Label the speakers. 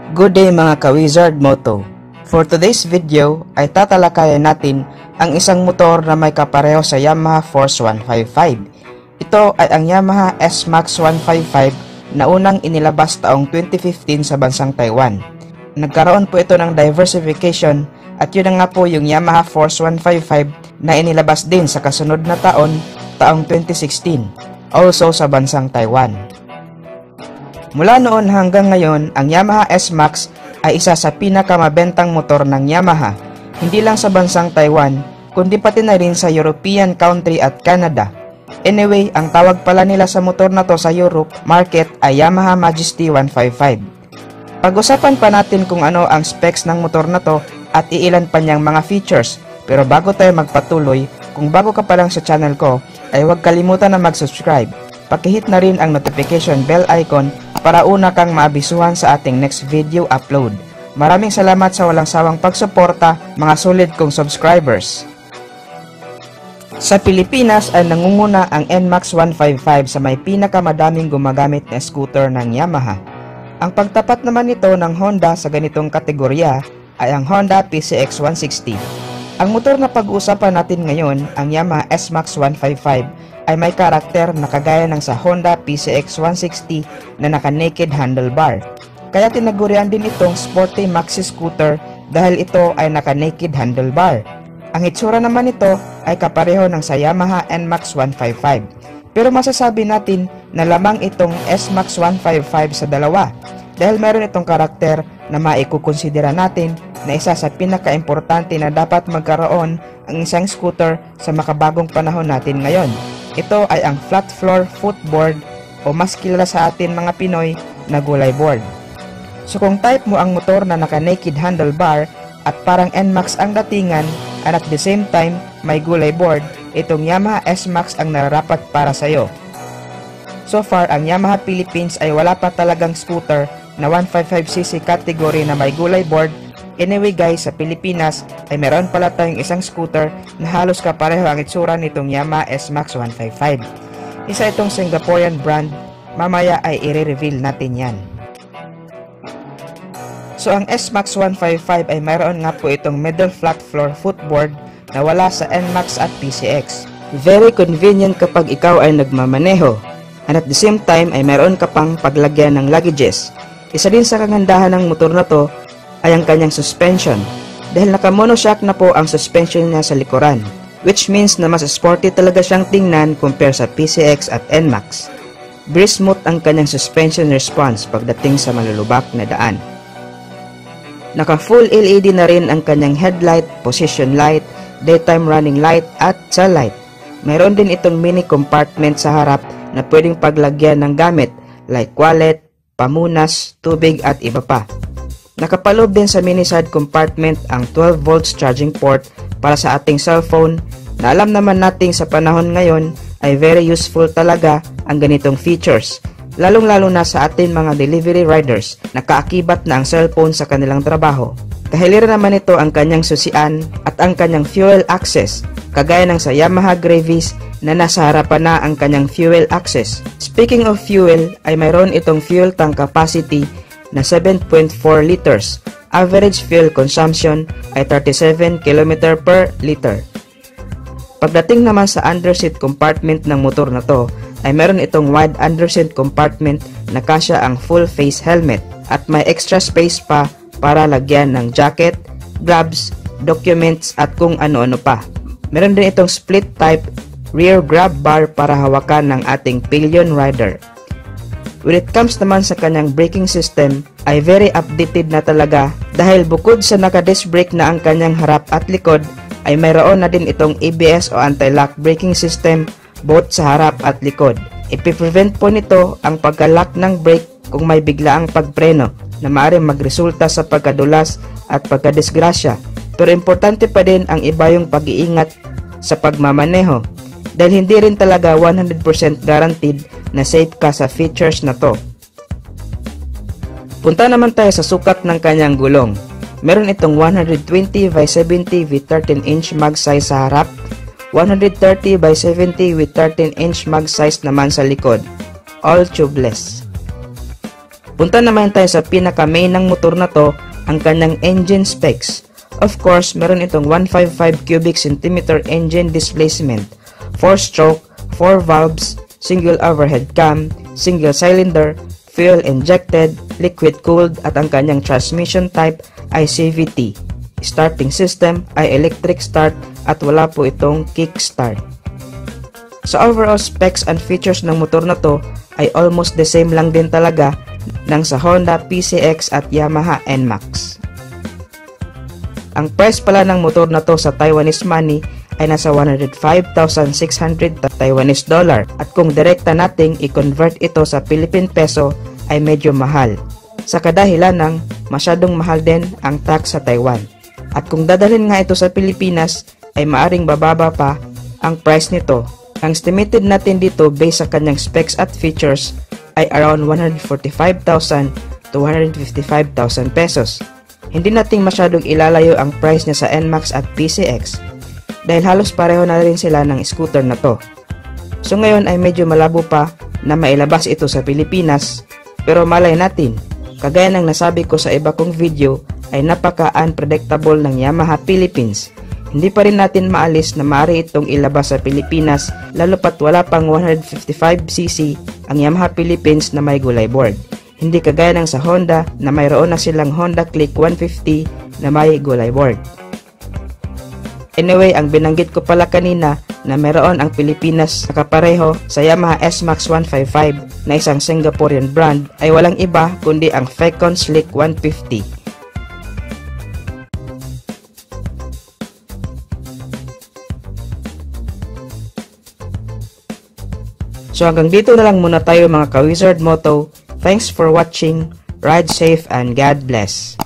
Speaker 1: Good day mga ka-Wizard Moto. For today's video ay tatalakayan natin ang isang motor na may kapareho sa Yamaha Force 155. Ito ay ang Yamaha S-Max 155 na unang inilabas taong 2015 sa bansang Taiwan. Nagkaroon po ito ng diversification at yun na nga po yung Yamaha Force 155 na inilabas din sa kasunod na taong 2016, also sa bansang Taiwan. Mula noon hanggang ngayon, ang Yamaha S-Max ay isa sa pinakamabentang motor ng Yamaha, hindi lang sa bansang Taiwan, kundi pati na rin sa European country at Canada. Anyway, ang tawag pala nila sa motor na to sa Europe market ay Yamaha Majesty 155. Pag-usapan pa natin kung ano ang specs ng motor na to at iilan pa niyang mga features. Pero bago tayo magpatuloy, kung bago ka pa lang sa channel ko, ay huwag kalimutan na mag-subscribe. Pakihit na rin ang notification bell icon para una kang maabisuhan sa ating next video upload. Maraming salamat sa walang sawang pagsuporta, mga solid kong subscribers. Sa Pilipinas ay nangunguna ang NMAX 155 sa may pinakamadaming gumagamit na scooter ng Yamaha. Ang pagtapat naman nito ng Honda sa ganitong kategorya ay ang Honda PCX 160. Ang motor na pag-uusapan natin ngayon, ang Yamaha S-Max 155, ay may karakter na kagaya ng sa Honda PCX 160 na naka-naked handlebar. Kaya tinagurian din itong sporty maxi scooter dahil ito ay naka-naked handlebar. Ang itsura naman nito ay kapareho ng sa Yamaha NMAX 155. Pero masasabi natin na lamang itong S-Max 155 sa dalawa dahil meron itong karakter na maikukonsidera natin na isa sa pinaka-importante na dapat magkaroon ang isang scooter sa makabagong panahon natin ngayon. Ito ay ang flat floor footboard o mas kilala sa atin mga Pinoy na gulay board. So kung type mo ang motor na naka-naked handlebar at parang NMAX ang datingan and at the same time may gulay board, itong Yamaha S-Max ang nararapat para sa'yo. So far, ang Yamaha Philippines ay wala pa talagang scooter na 155cc category na may gulay board. Anyway guys, sa Pilipinas ay meron pala tayong isang scooter na halos kapareho ang itsura nitong Yamaha S-Max 155. Isa itong Singaporean brand, mamaya ay i-reveal natin yan. So ang S-Max 155 ay mayroon nga po itong middle flat floor footboard na wala sa NMAX at PCX. Very convenient kapag ikaw ay nagmamaneho. And at the same time ay mayroon ka pang paglagyan ng luggages. Isa din sa kagandahan ng motor na to ay ang kanyang suspension dahil naka-monoshock na po ang suspension niya sa likuran, which means na mas sporty talaga siyang tingnan compare sa PCX at NMAX. Very smooth ang kanyang suspension response pagdating sa malulubak na daan. Naka full LED na rin ang kanyang headlight, position light, daytime running light at tail light. Mayroon din itong mini compartment sa harap na pwedeng paglagyan ng gamit like wallet, pamunas, tubig at iba pa. Nakapaloob din sa mini side compartment ang 12 volts charging port para sa ating cellphone na alam naman nating sa panahon ngayon ay very useful talaga ang ganitong features, lalong-lalo na sa ating mga delivery riders na kaakibat na ang cellphone sa kanilang trabaho. Kahiliran naman ito ang kanyang susian at ang kanyang fuel access, kagaya ng sa Yamaha Gravis na nasa harapan na ang kanyang fuel access. Speaking of fuel, ay mayroon itong fuel tank capacity na 7.4 liters. Average fuel consumption ay 37 km per liter. Pagdating naman sa underseat compartment ng motor na to, ay meron itong wide underseat compartment na kasya ang full face helmet at may extra space pa para lagyan ng jacket, gloves, documents at kung ano-ano pa. Meron din itong split type rear grab bar para hawakan ng ating pillion rider. When it comes naman sa kanyang braking system ay very updated na talaga dahil bukod sa naka-disc brake na ang kanyang harap at likod ay mayroon na din itong ABS o anti-lock braking system both sa harap at likod. Ipiprevent po nito ang pagka-lock ng brake kung may biglaang pagpreno na maaaring magresulta sa pagkadulas at pagkadisgrasya. Pero importante pa din ang iba yung pag-iingat sa pagmamaneho dahil hindi rin talaga 100% guaranteed na safe ka sa features na to. Punta naman tayo sa sukat ng kanyang gulong. Meron itong 120 by 70 with 13-inch mag size sa harap, 130 by 70 with 13-inch mag size naman sa likod, all tubeless. Punta naman tayo sa pinaka-main ng motor na to, ang kanyang engine specs. Of course, meron itong 155 cubic centimeter engine displacement, 4-stroke, 4 valves, single overhead cam, single cylinder, fuel injected, liquid cooled at ang kanyang transmission type ay CVT. Starting system ay electric start at wala po itong kickstart. Sa overall specs and features ng motor na to ay almost the same lang din talaga ng sa Honda PCX at Yamaha NMAX. Ang price pala ng motor na to sa Taiwanese money ay nasa 105,600 Taiwanese dollar at kung direkta nating i-convert ito sa Philippine peso ay medyo mahal sa kadahilan ng masyadong mahal din ang tax sa Taiwan. At kung dadalhin nga ito sa Pilipinas ay maaring bababa pa ang price nito. Ang estimated natin dito based sa kanyang specs at features ay around 145,000 to 155,000 pesos. Hindi nating masyadong ilalayo ang price niya sa NMAX at PCX dahil halos pareho na rin sila ng scooter na to. So ngayon ay medyo malabo pa na mailabas ito sa Pilipinas, pero malay natin, kagaya ng nasabi ko sa iba kong video ay napaka-unpredictable ng Yamaha Philippines. Hindi pa rin natin maalis na maaari itong ilabas sa Pilipinas lalo pat wala pang 155cc ang Yamaha Philippines na may gulay board. Hindi kagaya ng sa Honda na mayroon na silang Honda Click 150 na may gulay board. Anyway, ang binanggit ko pala kanina na mayroon ang Pilipinas na kapareho sa Yamaha S-Max 155 na isang Singaporean brand ay walang iba kundi ang Fecon Slick 150. So hanggang dito na lang muna tayo mga ka-Wizard Moto. Thanks for watching. Ride safe and God bless.